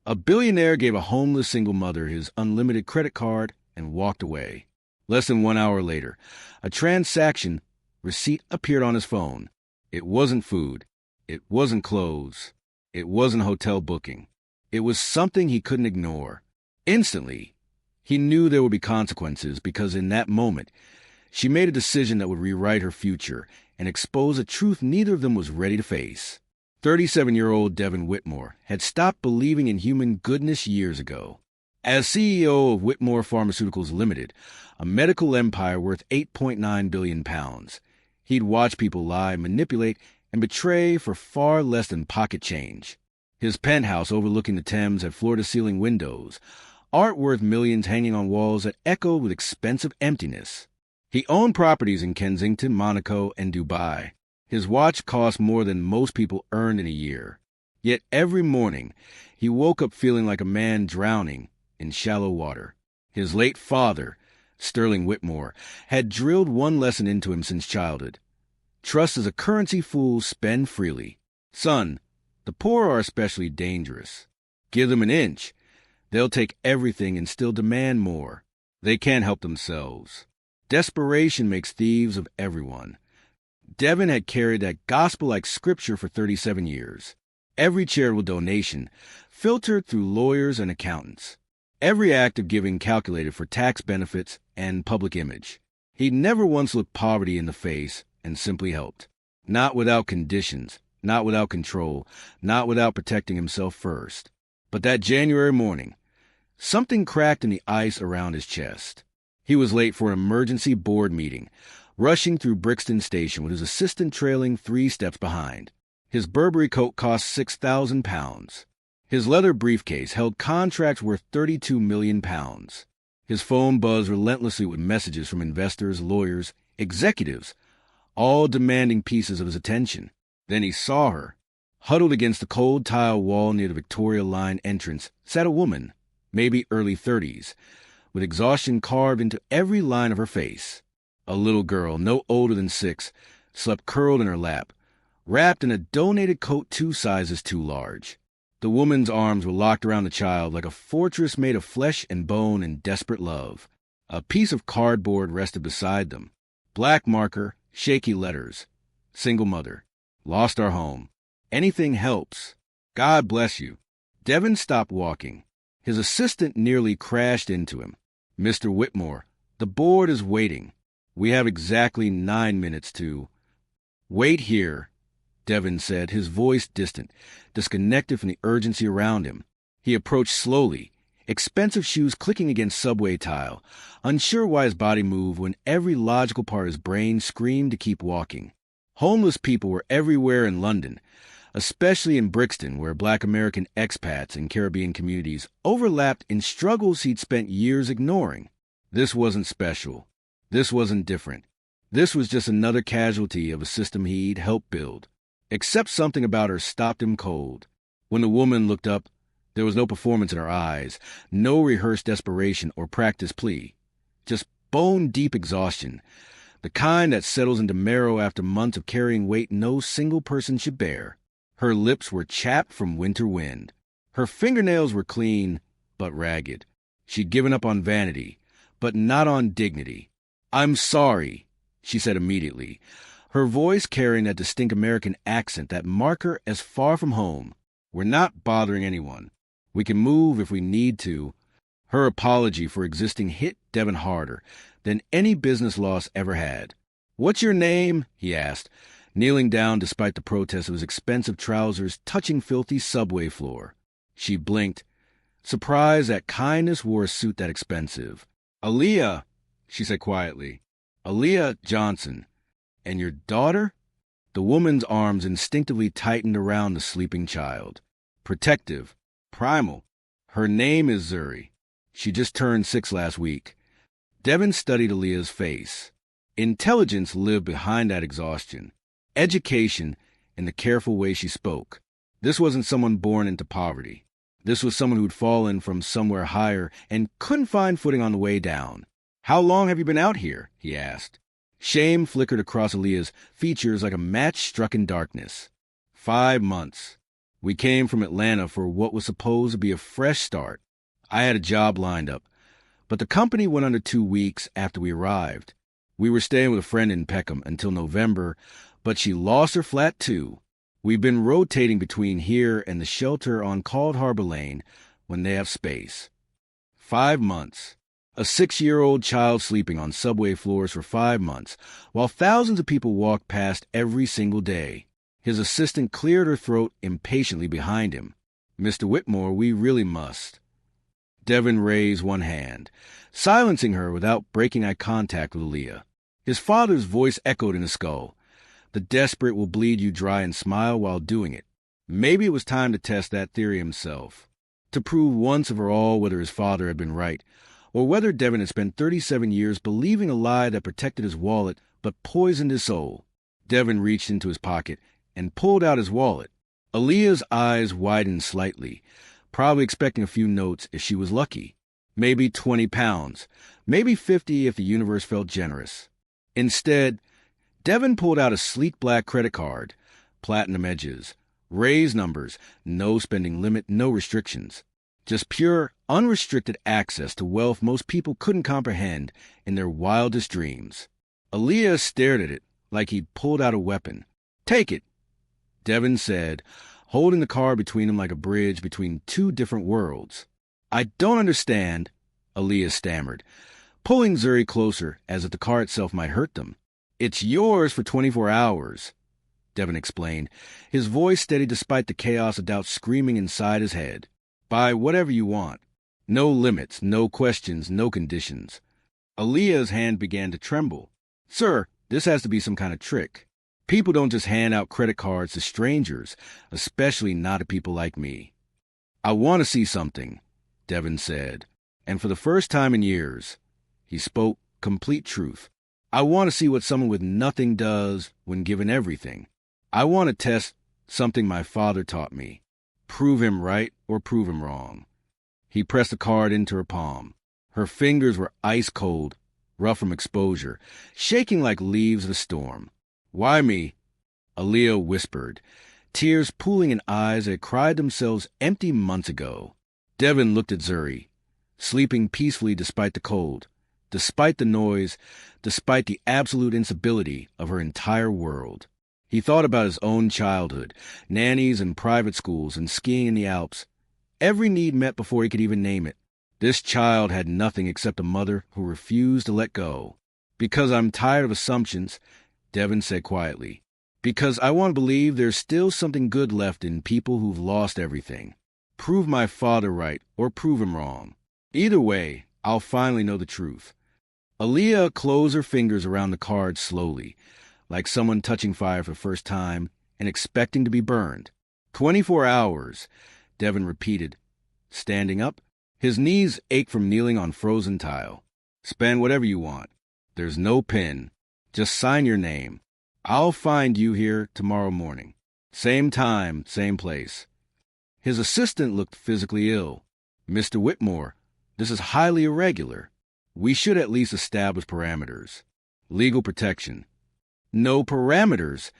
A billionaire gave a homeless single mother his unlimited credit card and walked away. Less than 1 hour later, a transaction receipt appeared on his phone. It wasn't food. It wasn't clothes. It wasn't hotel booking. It was something he couldn't ignore. Instantly, he knew there would be consequences because in that moment, she made a decision that would rewrite her future and expose a truth neither of them was ready to face. 37-year-old Devin Whitmore had stopped believing in human goodness years ago. As CEO of Whitmore Pharmaceuticals Limited, a medical empire worth £8.9 billion, he'd watch people lie, manipulate, and betray for far less than pocket change. His penthouse overlooking the Thames had floor-to-ceiling windows, art worth millions hanging on walls that echoed with expensive emptiness. He owned properties in Kensington, Monaco, and Dubai. His watch cost more than most people earned in a year. Yet every morning, he woke up feeling like a man drowning in shallow water. His late father, Sterling Whitmore, had drilled one lesson into him since childhood. Trust is a currency fools spend freely. Son, the poor are especially dangerous. Give them an inch. They'll take everything and still demand more. They can't help themselves. Desperation makes thieves of everyone. Devin had carried that gospel-like scripture for 37 years. Every charitable donation filtered through lawyers and accountants. Every act of giving calculated for tax benefits and public image. He never once looked poverty in the face and simply helped. Not without conditions, not without control, not without protecting himself first. But that January morning, something cracked in the ice around his chest. He was late for an emergency board meeting, rushing through Brixton Station with his assistant trailing 3 steps behind. His Burberry coat cost £6,000. His leather briefcase held contracts worth £32 million. His phone buzzed relentlessly with messages from investors, lawyers, executives, all demanding pieces of his attention. Then he saw her. Huddled against the cold tile wall near the Victoria Line entrance sat a woman, maybe early 30s, with exhaustion carved into every line of her face. A little girl, no older than 6, slept curled in her lap, wrapped in a donated coat 2 sizes too large. The woman's arms were locked around the child like a fortress made of flesh and bone in desperate love. A piece of cardboard rested beside them. Black marker, shaky letters. Single mother. Lost our home. Anything helps. God bless you. Devin stopped walking. His assistant nearly crashed into him. Mr. Whitmore, the board is waiting. We have exactly 9 minutes to... Wait here, Devin said, his voice distant, disconnected from the urgency around him. He approached slowly, expensive shoes clicking against subway tile, unsure why his body moved when every logical part of his brain screamed to keep walking. Homeless people were everywhere in London, especially in Brixton, where Black American expats and Caribbean communities overlapped in struggles he'd spent years ignoring. This wasn't special. This wasn't different. This was just another casualty of a system he'd helped build. Except something about her stopped him cold. When the woman looked up, there was no performance in her eyes, no rehearsed desperation or practiced plea. Just bone-deep exhaustion, the kind that settles into marrow after months of carrying weight no single person should bear. Her lips were chapped from winter wind. Her fingernails were clean, but ragged. She'd given up on vanity, but not on dignity. "I'm sorry," she said immediately, her voice carrying that distinct American accent that marked her as far from home. "We're not bothering anyone. We can move if we need to." Her apology for existing hit Devin harder than any business loss ever had. "What's your name?" he asked, kneeling down despite the protest of his expensive trousers touching filthy subway floor. She blinked, surprised that kindness wore a suit that expensive. "Aaliyah," she said quietly. "Aaliyah Johnson. And your daughter?" The woman's arms instinctively tightened around the sleeping child. Protective. Primal. "Her name is Zuri. She just turned 6 last week." Devin studied Aaliyah's face. Intelligence lived behind that exhaustion. Education in the careful way she spoke. This wasn't someone born into poverty. This was someone who'd fallen from somewhere higher and couldn't find footing on the way down. "How long have you been out here?" he asked. Shame flickered across Aaliyah's features like a match struck in darkness. 5 months. We came from Atlanta for what was supposed to be a fresh start. I had a job lined up, but the company went under 2 weeks after we arrived. We were staying with a friend in Peckham until November, but she lost her flat too. We've been rotating between here and the shelter on Cold Harbor Lane when they have space. 5 months. A 6-year-old child sleeping on subway floors for 5 months, while thousands of people walked past every single day. His assistant cleared her throat impatiently behind him. Mr. Whitmore, we really must. Devin raised one hand, silencing her without breaking eye contact with Aaliyah. His father's voice echoed in his skull. The desperate will bleed you dry and smile while doing it. Maybe it was time to test that theory himself, to prove once and for all whether his father had been right, or whether Devin had spent 37 years believing a lie that protected his wallet but poisoned his soul. Devin reached into his pocket and pulled out his wallet. Aaliyah's eyes widened slightly, probably expecting a few notes if she was lucky. Maybe 20 pounds, maybe 50 if the universe felt generous. Instead, Devin pulled out a sleek black credit card, platinum edges, raised numbers, no spending limit, no restrictions. Just pure, unrestricted access to wealth most people couldn't comprehend in their wildest dreams. Aaliyah stared at it like he'd pulled out a weapon. "Take it," Devin said, holding the card between them like a bridge between two different worlds. "I don't understand," Aaliyah stammered, pulling Zuri closer as if the card itself might hurt them. "It's yours for 24 hours, Devin explained, his voice steady despite the chaos of doubt screaming inside his head. "Buy whatever you want. No limits, no questions, no conditions." Aaliyah's hand began to tremble. "Sir, this has to be some kind of trick. People don't just hand out credit cards to strangers, especially not to people like me." "I want to see something," Devin said, and for the first time in years, he spoke complete truth. "I want to see what someone with nothing does when given everything. I want to test something my father taught me. Prove him right or prove him wrong." He pressed the card into her palm. Her fingers were ice cold, rough from exposure, shaking like leaves of a storm. "Why me?" Aaliyah whispered, tears pooling in eyes that had cried themselves empty months ago. Devin looked at Zuri, sleeping peacefully despite the cold, despite the noise, despite the absolute instability of her entire world. He thought about his own childhood, nannies and private schools and skiing in the Alps. Every need met before he could even name it. This child had nothing except a mother who refused to let go. "Because I'm tired of assumptions," Devin said quietly. "Because I want to believe there's still something good left in people who've lost everything. Prove my father right or prove him wrong. Either way, I'll finally know the truth." Aaliyah closed her fingers around the card slowly, like someone touching fire for the first time and expecting to be burned. 24 hours, Devin repeated, standing up. His knees ached from kneeling on frozen tile. "Spend whatever you want. There's no pin. Just sign your name. I'll find you here tomorrow morning. Same time, same place." His assistant looked physically ill. "Mr. Whitmore, this is highly irregular. We should at least establish parameters. Legal protection." "No parameters,"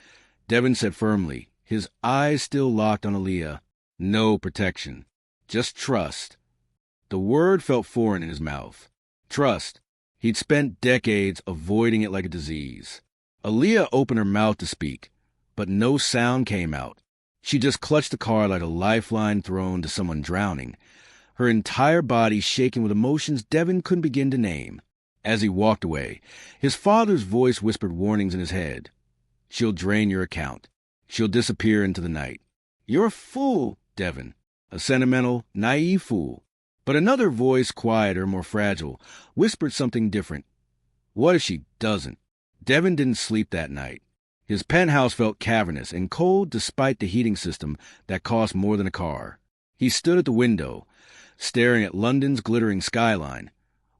Devin said firmly, his eyes still locked on Aaliyah. "No protection. Just trust." The word felt foreign in his mouth. Trust. He'd spent decades avoiding it like a disease. Aaliyah opened her mouth to speak, but no sound came out. She just clutched the card like a lifeline thrown to someone drowning, her entire body shaking with emotions Devin couldn't begin to name. As he walked away, his father's voice whispered warnings in his head. "She'll drain your account. She'll disappear into the night. You're a fool, Devin. A sentimental, naive fool." But another voice, quieter, more fragile, whispered something different. What if she doesn't? Devin didn't sleep that night. His penthouse felt cavernous and cold despite the heating system that cost more than a car. He stood at the window, staring at London's glittering skyline,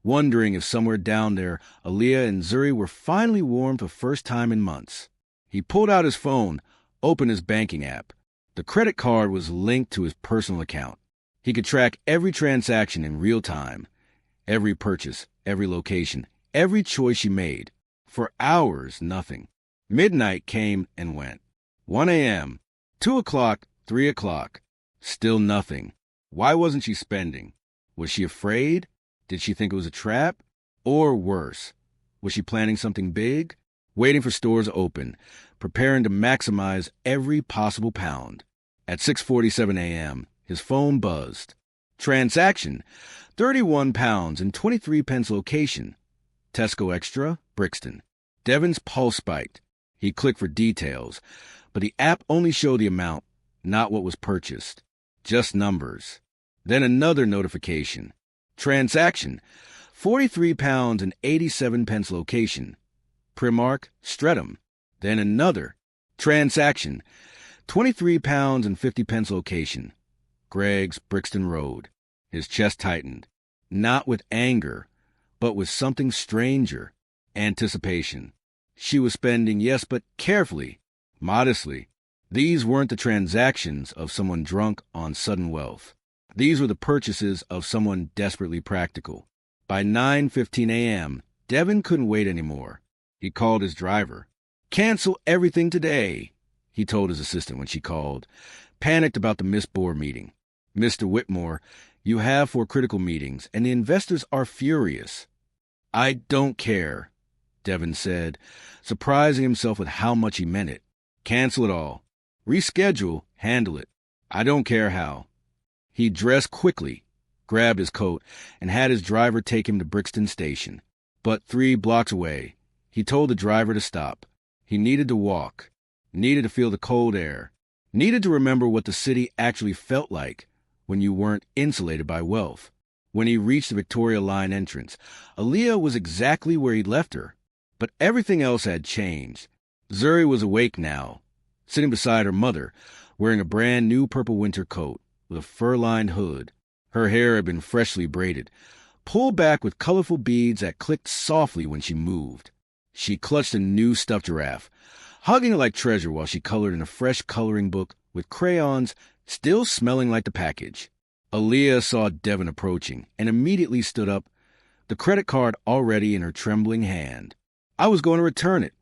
wondering if somewhere down there Aaliyah and Zuri were finally warm for the first time in months. He pulled out his phone, opened his banking app. The credit card was linked to his personal account. He could track every transaction in real time, every purchase, every location, every choice she made. For hours, nothing. Midnight came and went. 1 a.m., 2 o'clock, 3 o'clock. Still nothing. Why wasn't she spending? Was she afraid? Did she think it was a trap? Or worse, was she planning something big? Waiting for stores to open, preparing to maximize every possible pound. At 6:47 a.m., his phone buzzed. Transaction, 31 pounds and 23 pence location. Tesco Extra, Brixton. Devon's pulse spiked. He clicked for details, but the app only showed the amount, not what was purchased. Just numbers. Then another notification. Transaction, 43 pounds and 87 pence location. Primark, Streatham. Then another. Transaction, 23 pounds and 50 pence location. Greg's, Brixton Road. His chest tightened. Not with anger, but with something stranger. Anticipation. She was spending, yes, but carefully, modestly. These weren't the transactions of someone drunk on sudden wealth. These were the purchases of someone desperately practical. By 9:15 a.m., Devon couldn't wait anymore. He called his driver. "Cancel everything today," he told his assistant when she called, panicked about the missed board meeting. "Mr. Whitmore, you have 4 critical meetings, and the investors are furious." "I don't care," Devon said, surprising himself with how much he meant it. "Cancel it all. Reschedule, handle it. I don't care how." He dressed quickly, grabbed his coat, and had his driver take him to Brixton Station. But 3 blocks away, he told the driver to stop. He needed to walk, needed to feel the cold air, needed to remember what the city actually felt like when you weren't insulated by wealth. When he reached the Victoria Line entrance, Aaliyah was exactly where he'd left her, but everything else had changed. Zuri was awake now, sitting beside her mother, wearing a brand new purple winter coat with a fur-lined hood. Her hair had been freshly braided, pulled back with colorful beads that clicked softly when she moved. She clutched a new stuffed giraffe, hugging it like treasure while she colored in a fresh coloring book with crayons still smelling like the package. Aaliyah saw Devon approaching and immediately stood up, the credit card already in her trembling hand. "I was going to return it,"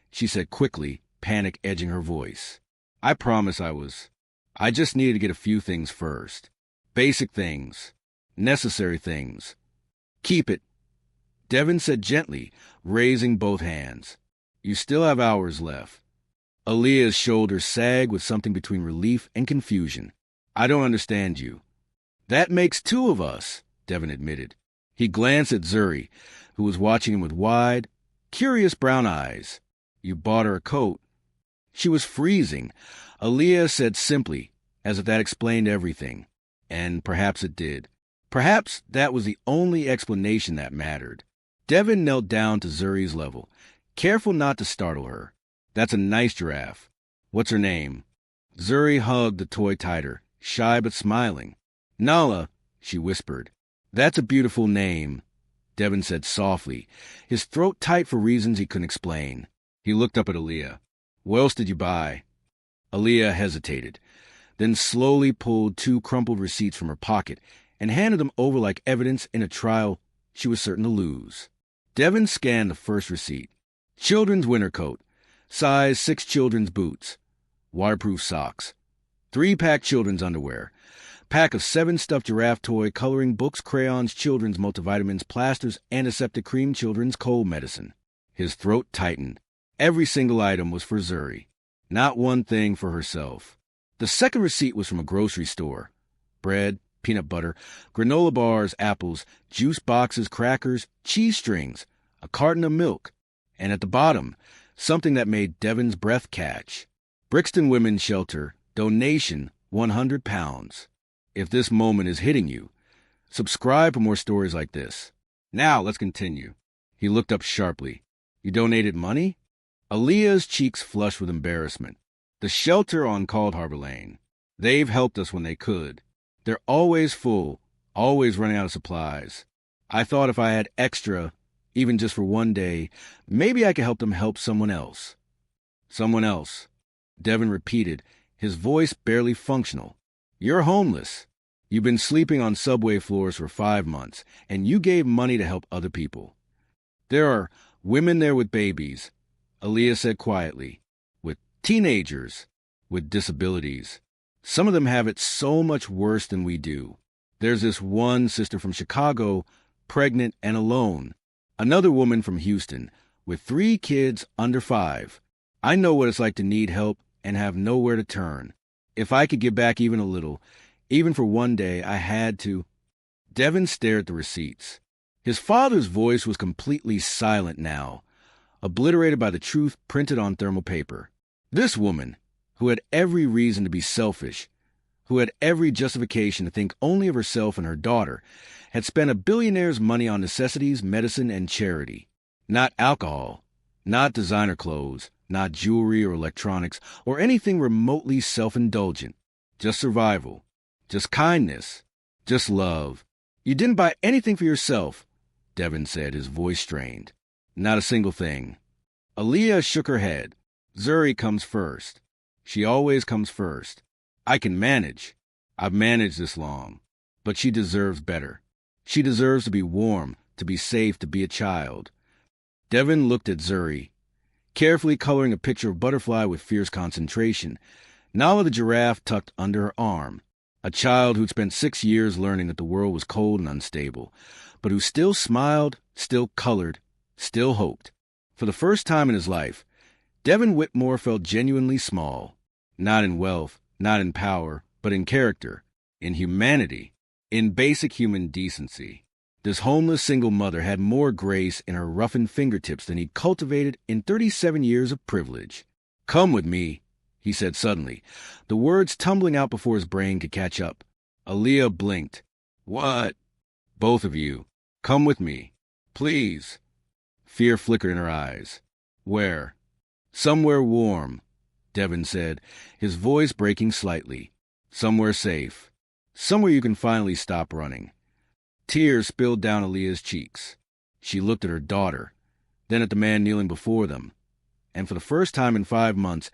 she said quickly, panic edging her voice. "I promise I was. I just needed to get a few things first. Basic things. Necessary things. Keep it," Devon said gently, raising both hands. "You still have hours left." Aaliyah's shoulders sagged with something between relief and confusion. "I don't understand you." "That makes 2 of us," Devon admitted. He glanced at Zuri, who was watching him with wide, curious brown eyes. "You bought her a coat." She was freezing. Aaliyah said simply, as if that explained everything. And perhaps it did. Perhaps that was the only explanation that mattered. Devon knelt down to Zuri's level, careful not to startle her. "That's a nice giraffe. What's her name?" Zuri hugged the toy tighter, shy but smiling. "Nala," she whispered. "That's a beautiful name," Devon said softly, his throat tight for reasons he couldn't explain. He looked up at Aaliyah. "What else did you buy?" Aaliyah hesitated, then slowly pulled 2 crumpled receipts from her pocket and handed them over like evidence in a trial she was certain to lose. Devon scanned the first receipt. Children's winter coat, size 6 children's boots, waterproof socks, 3-pack children's underwear, pack of 7 stuffed giraffe toy coloring books, crayons, children's multivitamins, plasters, antiseptic cream, children's cold medicine. His throat tightened. Every single item was for Zuri, not one thing for herself. The second receipt was from a grocery store. Bread, peanut butter, granola bars, apples, juice boxes, crackers, cheese strings, a carton of milk, and at the bottom, something that made Devon's breath catch. Brixton Women's Shelter, donation £100. If this moment is hitting you, subscribe for more stories like this. Now, let's continue. He looked up sharply. "You donated money?" Aaliyah's cheeks flushed with embarrassment. "The shelter on Cold Harbor Lane. They've helped us when they could. They're always full, always running out of supplies. I thought if I had extra, even just for one day, maybe I could help them help someone else." "Someone else," Devon repeated, his voice barely functional. "You're homeless. You've been sleeping on subway floors for 5 months, and you gave money to help other people. There are women there with babies," Aaliyah said quietly, "with teenagers, with disabilities. Some of them have it so much worse than we do. There's this one sister from Chicago, pregnant and alone. Another woman from Houston, with 3 kids under 5. I know what it's like to need help and have nowhere to turn. If I could give back even a little, even for one day, I had to. Devin stared at the receipts. His father's voice was completely silent now, obliterated by the truth printed on thermal paper. This woman, who had every reason to be selfish, who had every justification to think only of herself and her daughter, had spent a billionaire's money on necessities, medicine, and charity. Not alcohol, not designer clothes, not jewelry or electronics, or anything remotely self-indulgent. Just survival, just kindness, just love. You didn't buy anything for yourself, Devin said, his voice strained. Not a single thing. Aaliyah shook her head. Zuri comes first. She always comes first. I can manage. I've managed this long. But she deserves better. She deserves to be warm, to be safe, to be a child. Devin looked at Zuri, carefully coloring a picture of Butterfly with fierce concentration, Nala the giraffe tucked under her arm, a child who'd spent 6 years learning that the world was cold and unstable, but who still smiled, still colored, still hoped. For the first time in his life, Devin Whitmore felt genuinely small, not in wealth, not in power, but in character, in humanity, in basic human decency. This homeless single mother had more grace in her roughened fingertips than he'd cultivated in 37 years of privilege. Come with me, he said suddenly, the words tumbling out before his brain could catch up. Aaliyah blinked. What? Both of you. Come with me. Please. Fear flickered in her eyes. Where? Somewhere warm, Devin said, his voice breaking slightly. Somewhere safe. Somewhere you can finally stop running. Tears spilled down Aaliyah's cheeks. She looked at her daughter, then at the man kneeling before them. And for the first time in 5 months,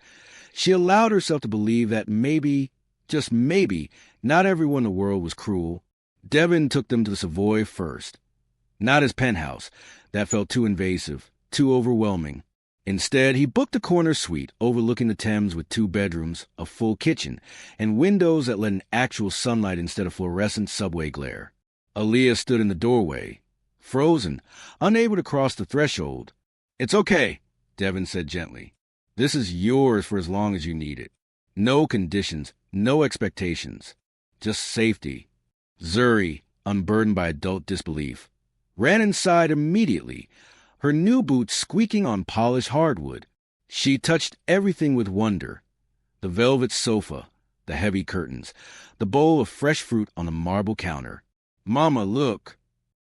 she allowed herself to believe that maybe, just maybe, not everyone in the world was cruel. Devin took them to the Savoy first. Not his penthouse. That felt too invasive, too overwhelming. Instead, he booked a corner suite overlooking the Thames with 2 bedrooms, a full kitchen, and windows that let in actual sunlight instead of fluorescent subway glare. Aaliyah stood in the doorway, frozen, unable to cross the threshold. It's okay, Devin said gently. This is yours for as long as you need it. No conditions, no expectations. Just safety. Zuri, unburdened by adult disbelief, ran inside immediately, her new boots squeaking on polished hardwood. She touched everything with wonder. The velvet sofa, the heavy curtains, the bowl of fresh fruit on the marble counter. Mama, look.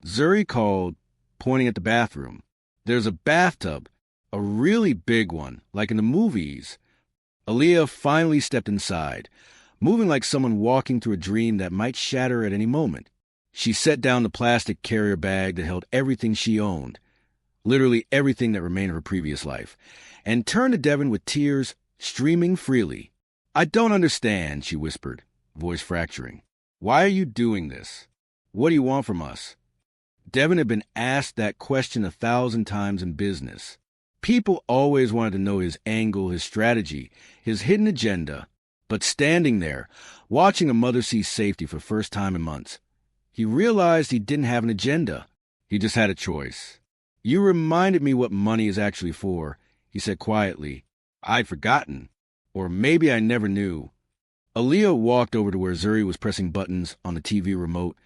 Zuri called, pointing at the bathroom. There's a bathtub, a really big one, like in the movies. Aaliyah finally stepped inside, moving like someone walking through a dream that might shatter at any moment. She set down the plastic carrier bag that held everything she owned, literally everything that remained of her previous life, and turned to Devin with tears streaming freely. I don't understand, she whispered, voice fracturing. Why are you doing this? What do you want from us? Devin had been asked that question 1,000 times in business. People always wanted to know his angle, his strategy, his hidden agenda. But standing there, watching a mother see safety for the first time in months, he realized he didn't have an agenda. He just had a choice. You reminded me what money is actually for, he said quietly. I'd forgotten. Or maybe I never knew. Aaliyah walked over to where Zuri was pressing buttons on the TV remote,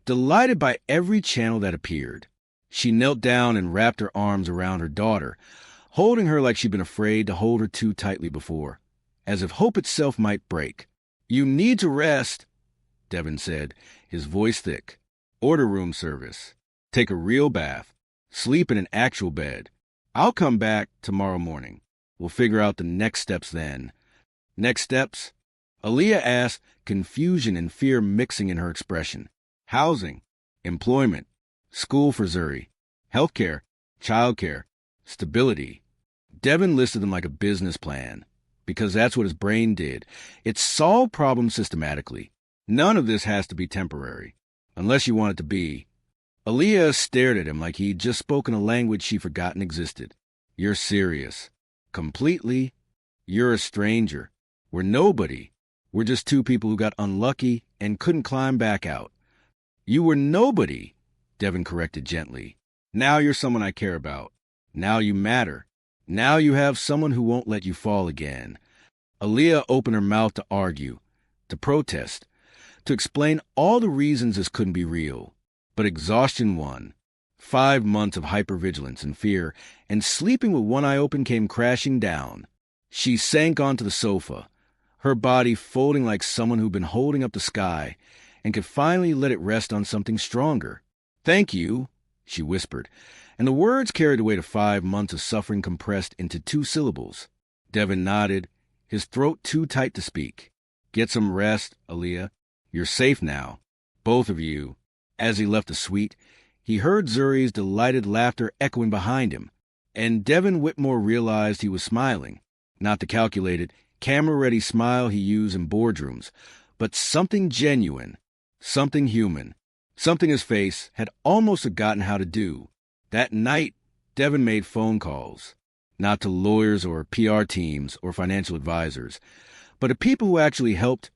delighted by every channel that appeared. She knelt down and wrapped her arms around her daughter, holding her like she'd been afraid to hold her too tightly before, as if hope itself might break. You need to rest, Devin said, his voice thick. Order room service. Take a real bath. Sleep in an actual bed. I'll come back tomorrow morning. We'll figure out the next steps then. Next steps? Aaliyah asked, confusion and fear mixing in her expression. Housing, employment, school for Zuri, healthcare, childcare, stability. Devin listed them like a business plan, because that's what his brain did. It solved problems systematically. None of this has to be temporary, unless you want it to be. Aaliyah stared at him like he'd just spoken a language she'd forgotten existed. You're serious. Completely. You're a stranger. We're nobody. We're just two people who got unlucky and couldn't climb back out." "You were nobody," Devin corrected gently. "Now you're someone I care about. Now you matter. Now you have someone who won't let you fall again." Aaliyah opened her mouth to argue, to protest, to explain all the reasons this couldn't be real. But exhaustion won. 5 months of hypervigilance and fear, and sleeping with one eye open came crashing down. She sank onto the sofa, her body folding like someone who'd been holding up the sky and could finally let it rest on something stronger. "Thank you," she whispered, and the words carried the weight of 5 months of suffering compressed into 2 syllables. Devin nodded, his throat too tight to speak. "Get some rest, Aaliyah. You're safe now. Both of you." As he left the suite, he heard Zuri's delighted laughter echoing behind him, and Devin Whitmore realized he was smiling. Not the calculated, camera-ready smile he used in boardrooms, but something genuine, something human, something his face had almost forgotten how to do. That night, Devin made phone calls, not to lawyers or PR teams or financial advisors, but to people who actually helped: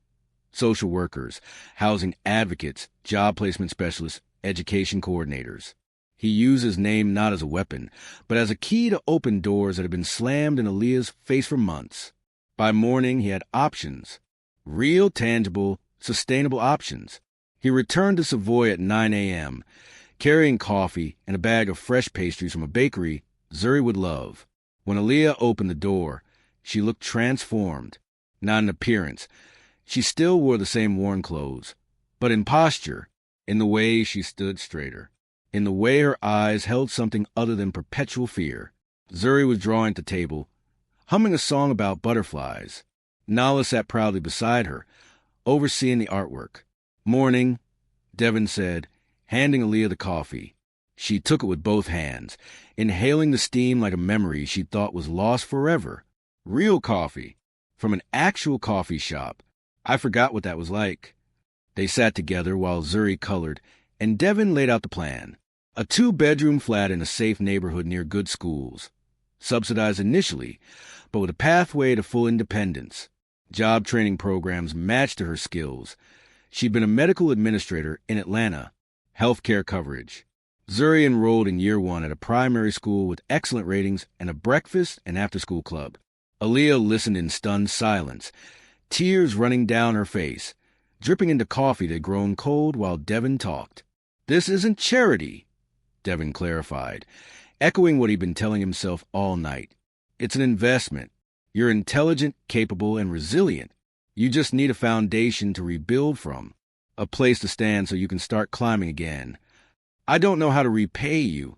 social workers, housing advocates, job placement specialists, education coordinators. He used his name not as a weapon, but as a key to open doors that had been slammed in Aaliyah's face for months. By morning, he had options. Real, tangible, sustainable options. He returned to Savoy at 9 a.m., carrying coffee and a bag of fresh pastries from a bakery Zuri would love. When Aaliyah opened the door, she looked transformed. Not in appearance. She still wore the same worn clothes, but in posture, in the way she stood straighter, in the way her eyes held something other than perpetual fear. Zuri was drawing at the table, humming a song about butterflies. Nala sat proudly beside her, overseeing the artwork. "Morning," Devin said, handing Aaliyah the coffee. She took it with both hands, inhaling the steam like a memory she thought was lost forever. Real coffee, from an actual coffee shop. I forgot what that was like. They sat together while Zuri colored, and Devin laid out the plan. A 2-bedroom flat in a safe neighborhood near good schools. Subsidized initially, but with a pathway to full independence. Job training programs matched to her skills. She'd been a medical administrator in Atlanta. Healthcare coverage. Zuri enrolled in year 1 at a primary school with excellent ratings and a breakfast and after-school club. Aaliyah listened in stunned silence, tears running down her face, dripping into coffee that had grown cold while Devin talked. "This isn't charity," Devin clarified, echoing what he'd been telling himself all night. "It's an investment. You're intelligent, capable, and resilient. You just need a foundation to rebuild from, a place to stand so you can start climbing again. I don't know how to repay you,"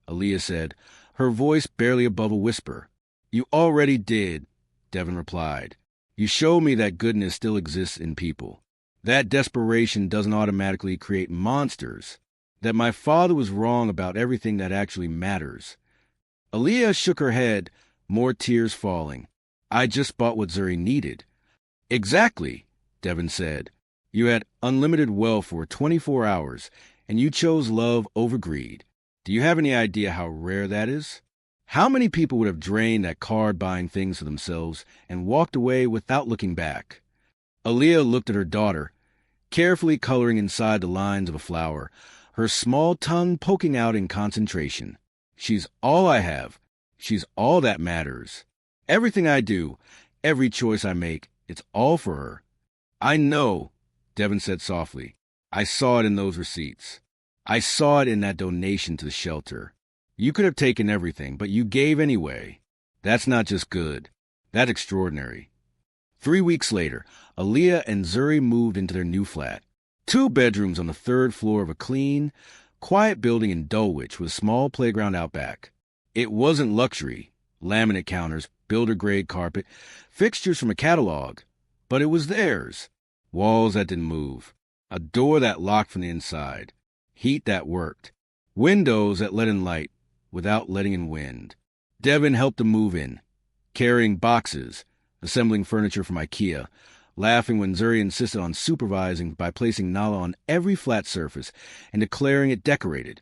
Aaliyah said, her voice barely above a whisper. "You already did," Devin replied. "You showed me that goodness still exists in people. That desperation doesn't automatically create monsters. That my father was wrong about everything that actually matters." Aaliyah shook her head, more tears falling. "I just bought what Zuri needed." "Exactly," Devin said. "You had unlimited wealth for 24 hours, and you chose love over greed. Do you have any idea how rare that is? How many people would have drained that card buying things for themselves and walked away without looking back?" Aaliyah looked at her daughter, carefully coloring inside the lines of a flower, her small tongue poking out in concentration. "She's all I have. She's all that matters. Everything I do, every choice I make, it's all for her." "I know," Devin said softly. "I saw it in those receipts. I saw it in that donation to the shelter. You could have taken everything, but you gave anyway. That's not just good. That's extraordinary." 3 weeks later, Aaliyah and Zuri moved into their new flat. 2 bedrooms on the 3rd floor of a clean, quiet building in Dulwich with a small playground out back. It wasn't luxury, laminate counters, builder-grade carpet, fixtures from a catalog, but it was theirs. Walls that didn't move, a door that locked from the inside, heat that worked, windows that let in light without letting in wind. Devin helped them move in, carrying boxes, assembling furniture from IKEA, laughing when Zuri insisted on supervising by placing Nala on every flat surface and declaring it decorated.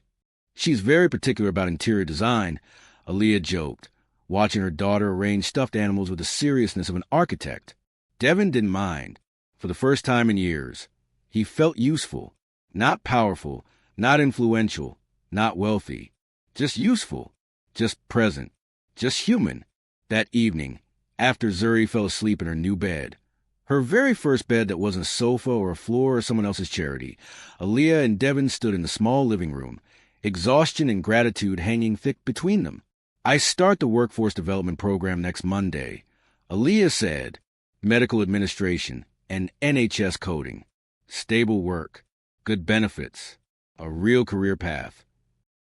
"She's very particular about interior design," Aaliyah joked, watching her daughter arrange stuffed animals with the seriousness of an architect. Devin didn't mind. For the first time in years, he felt useful, not powerful, not influential, not wealthy, just useful, just present, just human. That evening, after Zuri fell asleep in her new bed, her very first bed that wasn't a sofa or a floor or someone else's charity, Aaliyah and Devin stood in the small living room, exhaustion and gratitude hanging thick between them. "I start the workforce development program next Monday," Aaliyah said. "Medical administration and NHS coding. Stable work, good benefits, a real career path."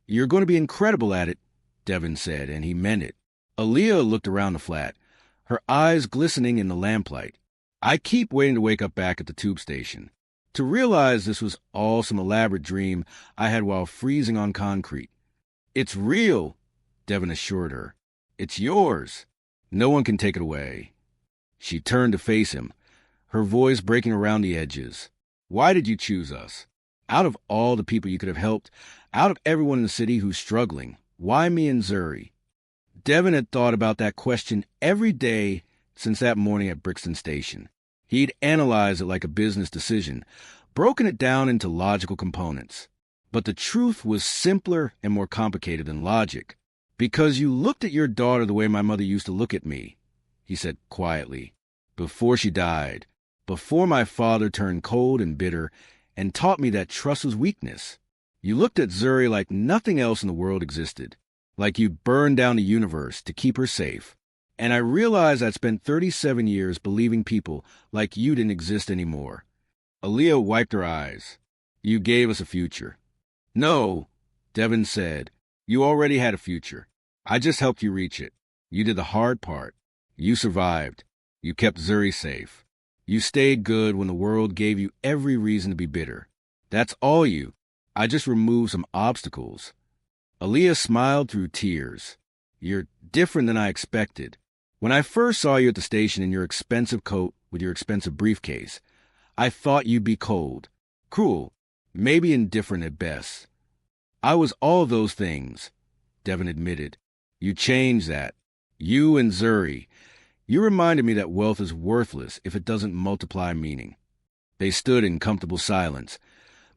"You're going to be incredible at it," Devin said, and he meant it. Aaliyah looked around the flat, her eyes glistening in the lamplight. "I keep waiting to wake up back at the tube station, to realize this was all some elaborate dream I had while freezing on concrete." "It's real," Devin assured her. "It's yours. No one can take it away." She turned to face him, her voice breaking around the edges. "Why did you choose us? Out of all the people you could have helped, out of everyone in the city who's struggling, why me and Zuri?" Devin had thought about that question every day since that morning at Brixton Station. He'd analyzed it like a business decision, broken it down into logical components. But the truth was simpler and more complicated than logic. "Because you looked at your daughter the way my mother used to look at me," he said quietly, "before she died, before my father turned cold and bitter and taught me that trust was weakness. You looked at Zuri like nothing else in the world existed, like you'd burn down the universe to keep her safe. And I realized I'd spent 37 years believing people like you didn't exist anymore." Aaliyah wiped her eyes. "You gave us a future." "No," Devin said. "You already had a future. I just helped you reach it. You did the hard part. You survived. You kept Zuri safe. You stayed good when the world gave you every reason to be bitter. That's all you. I just removed some obstacles." Aaliyah smiled through tears. "You're different than I expected. When I first saw you at the station in your expensive coat with your expensive briefcase, I thought you'd be cold, cruel, maybe indifferent at best." "I was all those things," Devin admitted. "You changed that. You and Zuri. You reminded me that wealth is worthless if it doesn't multiply meaning." They stood in comfortable silence,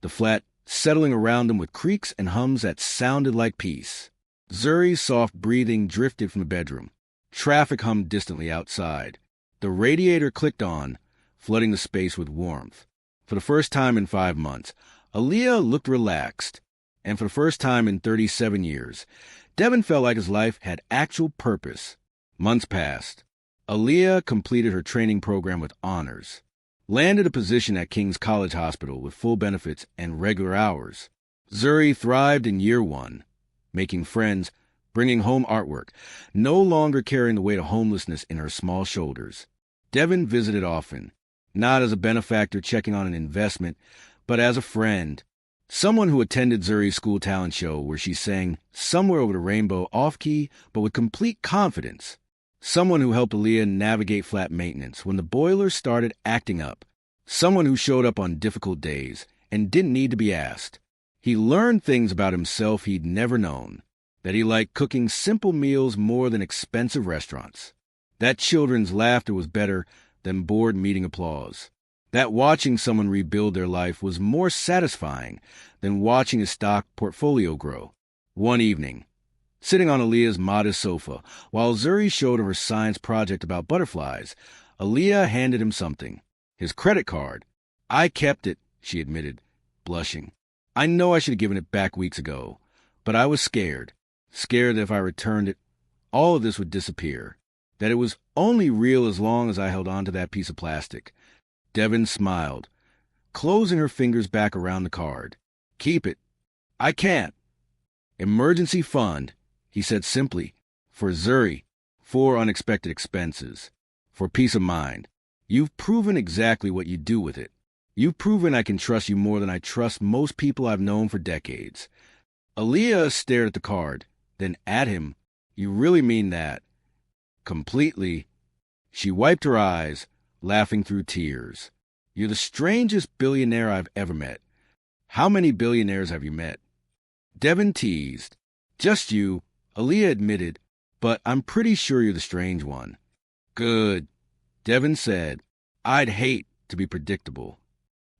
the flat settling around them with creaks and hums that sounded like peace. Zuri's soft breathing drifted from the bedroom. Traffic hummed distantly outside. The radiator clicked on, flooding the space with warmth. For the first time in 5 months, Aaliyah looked relaxed. And for the first time in 37 years, Devin felt like his life had actual purpose. Months passed. Aaliyah completed her training program with honors, landed a position at King's College Hospital with full benefits and regular hours. Zuri thrived in year 1, making friends, bringing home artwork, no longer carrying the weight of homelessness in her small shoulders. Devin visited often, not as a benefactor checking on an investment, but as a friend. Someone who attended Zuri's school talent show where she sang Somewhere Over the Rainbow off-key but with complete confidence. Someone who helped Aaliyah navigate flat maintenance when the boiler started acting up. Someone who showed up on difficult days and didn't need to be asked. He learned things about himself he'd never known. That he liked cooking simple meals more than expensive restaurants. That children's laughter was better than board meeting applause. That watching someone rebuild their life was more satisfying than watching his stock portfolio grow. One evening, sitting on Aaliyah's modest sofa, while Zuri showed her science project about butterflies, Aaliyah handed him something. His credit card. "I kept it," she admitted, blushing. "I know I should have given it back weeks ago, but I was scared. Scared that if I returned it, all of this would disappear. That it was only real as long as I held on to that piece of plastic." Devin smiled, closing her fingers back around the card. "Keep it." "I can't." "Emergency fund," he said simply. "For Zuri. For unexpected expenses. For peace of mind. You've proven exactly what you do with it. You've proven I can trust you more than I trust most people I've known for decades." Aaliyah stared at the card, then at him. "You really mean that?" "Completely." She wiped her eyes, laughing through tears. "You're the strangest billionaire I've ever met. How many billionaires have you met?" Devin teased. "Just you," Aaliyah admitted, "but I'm pretty sure you're the strange one." "Good," Devin said. "I'd hate to be predictable.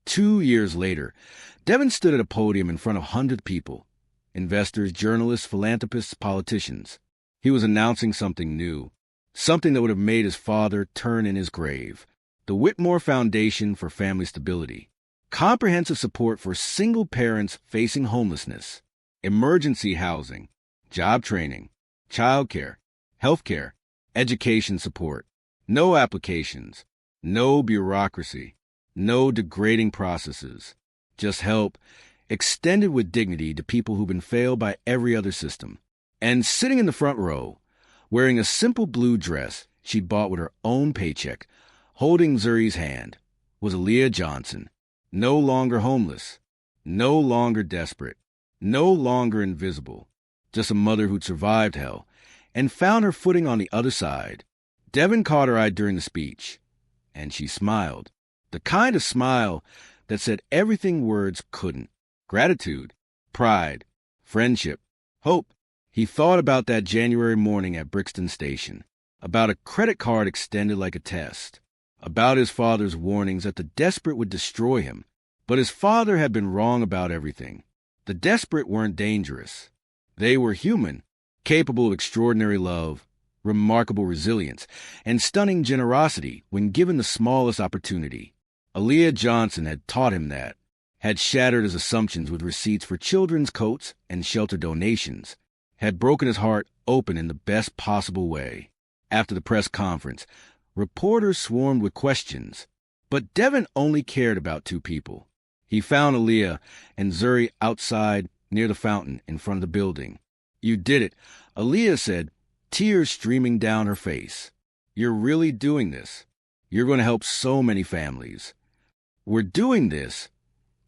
2 years later, Devin stood at a podium in front of hundreds of people, investors, journalists, philanthropists, politicians. He was announcing something new, something that would have made his father turn in his grave. The Whitmore Foundation for Family Stability. Comprehensive support for single parents facing homelessness, emergency housing, job training, childcare, healthcare, education support. No applications, no bureaucracy, no degrading processes. Just help, extended with dignity to people who've been failed by every other system. And sitting in the front row, wearing a simple blue dress she'd bought with her own paycheck, holding Zuri's hand, was Aaliyah Johnson. No longer homeless, no longer desperate, no longer invisible. Just a mother who'd survived hell and found her footing on the other side. Devin caught her eye during the speech, and she smiled. The kind of smile that said everything words couldn't. Gratitude, pride, friendship, hope. He thought about that January morning at Brixton Station, about a credit card extended like a test, about his father's warnings that the desperate would destroy him. But his father had been wrong about everything. The desperate weren't dangerous. They were human, capable of extraordinary love, remarkable resilience, and stunning generosity when given the smallest opportunity. Aaliyah Johnson had taught him that, had shattered his assumptions with receipts for children's coats and shelter donations, had broken his heart open in the best possible way. After the press conference, reporters swarmed with questions, but Devin only cared about two people. He found Aaliyah and Zuri outside near the fountain in front of the building. "You did it," Aaliyah said, tears streaming down her face. "You're really doing this. You're going to help so many families." "We're doing this,"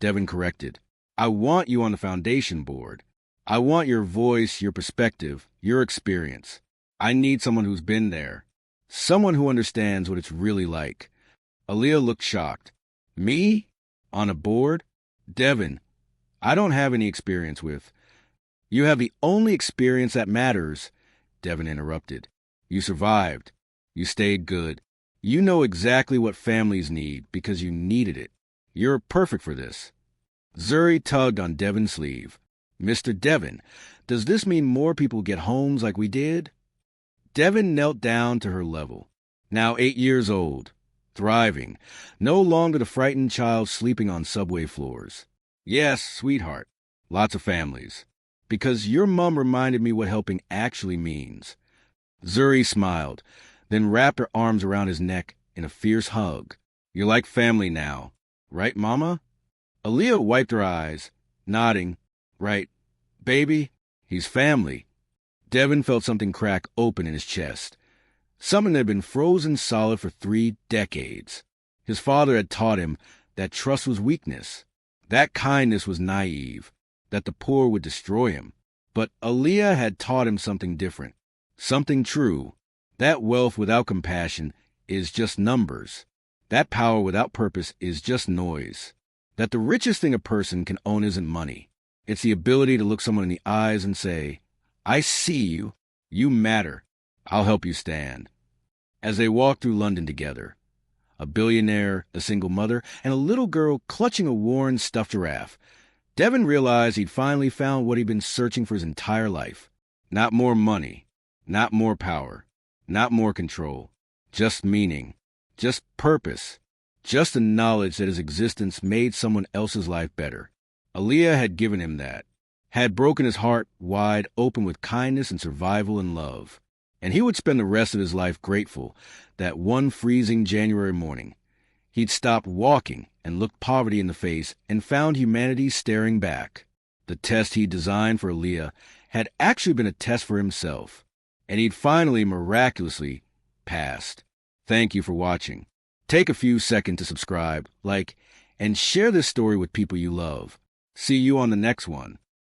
Devin corrected. "I want you on the foundation board. I want your voice, your perspective, your experience. I need someone who's been there, someone who understands what it's really like." Aaliyah looked shocked. "Me? On a board? Devin, I don't have any experience with." "You have the only experience that matters," Devin interrupted. "You survived. You stayed good. You know exactly what families need because you needed it. You're perfect for this." Zuri tugged on Devin's sleeve. "Mr. Devin, does this mean more people get homes like we did?" Devin knelt down to her level. Now 8 years old, thriving, no longer the frightened child sleeping on subway floors. "Yes, sweetheart, lots of families. Because your mom reminded me what helping actually means." Zuri smiled, then wrapped her arms around his neck in a fierce hug. "You're like family now, right, Mama?" Aaliyah wiped her eyes, nodding. "Right, baby, he's family." Devin felt something crack open in his chest, something that had been frozen solid for 3 decades. His father had taught him that trust was weakness, that kindness was naive, that the poor would destroy him. But Aaliyah had taught him something different, something true. That wealth without compassion is just numbers. That power without purpose is just noise. That the richest thing a person can own isn't money. It's the ability to look someone in the eyes and say, "I see you. You matter. I'll help you stand." As they walked through London together, a billionaire, a single mother, and a little girl clutching a worn stuffed giraffe, Devin realized he'd finally found what he'd been searching for his entire life. Not more money, not more power, not more control, just meaning, just purpose, just the knowledge that his existence made someone else's life better. Aaliyah had given him that, had broken his heart wide open with kindness and survival and love. And he would spend the rest of his life grateful that one freezing January morning, he'd stopped walking and looked poverty in the face and found humanity staring back. The test he'd designed for Aaliyah had actually been a test for himself, and he'd finally miraculously passed. Thank you for watching. Take a few seconds to subscribe, like, and share this story with people you love. See you on the next one.